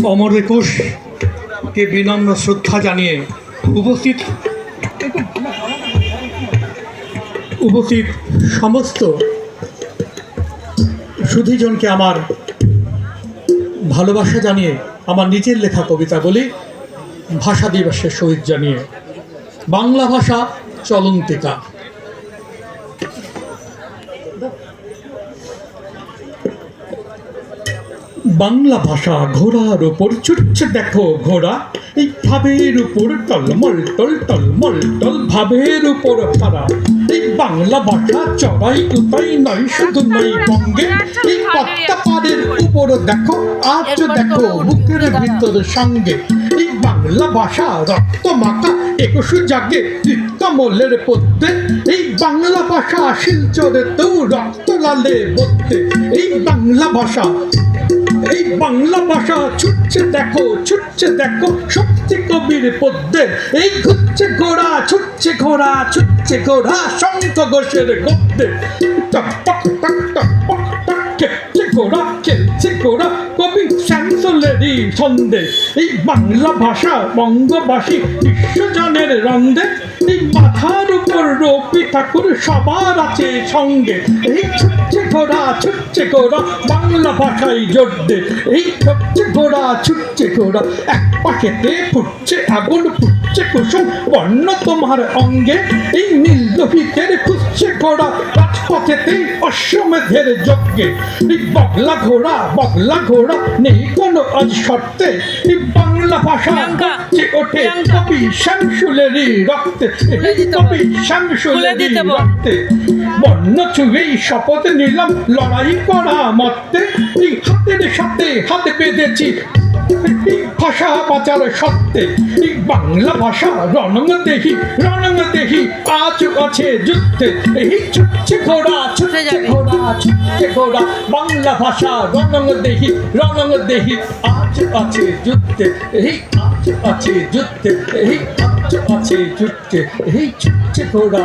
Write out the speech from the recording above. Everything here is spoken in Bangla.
অমর একুশকে বিনম্র শ্রদ্ধা জানিয়ে উপস্থিত সমস্ত সুধীজনকে আমার ভালোবাসা জানিয়ে আমার নিজের লেখা কবিতা বলি ভাষা দিবসের সহিত জানিয়ে। বাংলা ভাষা চলন্তিকা। বাংলা ভাষা ঘোড়ার উপর ছুটছে দেখো ঘোড়া, এই ভাবের উপর টলমল টল টলমল টল ভাবের উপর ফারা। এই বাংলা ভাষা চড়াই উতাই নয় শুধু নয় বঙ্গে, এই পদ্মা পাড়ের উপর দেখো আজ দেখো বুকের ভিতর সঙ্গে। এই বাংলা ভাষা রক্ত মাখা একুশে জাগে কমলের পদ্মে, এই বাংলা ভাষা শিলচরেতেও রক্ত লালে বলতে। এই বাংলা ভাষা ছুটছে দেখো শক্তি কবির পদ্মে। এই ঘুরছে ঘোড়া ছুটছে ঘোড়া শঙ্খ ঘোষের গদ্যে। টক টক টক টক টক টক খেলছে ঘোড়া কবি শ্যামসুলেরই ছন্দে। এই বাংলা ভাষা বঙ্গবাসী বিশ্বজনের রন্দে। এই মাথার উপর রবি ঠাকুর সবার আছে সঙ্গে। এই ছুটছে ঘোড়া বাংলা ভাষায় জোর দে। এই ছুটছে ঘোড়া এক পাশেতে ফুটছে আগুন ফুটছে কুসুম বর্ণ তোমার অঙ্গে। এই নীল লোহিতের খুঁজছে ঘোড়া রাজপথেতে অশ্বমেধের যজ্ঞে। এই বগলা ঘোড়া নেই কোনো আজ শর্তে। এই বাংলা ভাষা ওঠে কবি শামসুলেরই রক্তে। কবি শামসুলেরই রক্তে বর্ণ ছুঁয়েই শপথ নিলাম লড়াই করা মর্তে। এই হাতের সাথে হাতে বেঁধেছি ভাষা বাঁচার সত্ত্বে। এই বাংলা ভাষা রণং দেহি আজ আছে যুদ্ধে। এই ছুটছে ঘোড়া বাংলা ভাষা রণং দেহি আজ আছে যুদ্ধে। এই আজ আছে যুদ্ধে এই ছুটছে ঘোড়া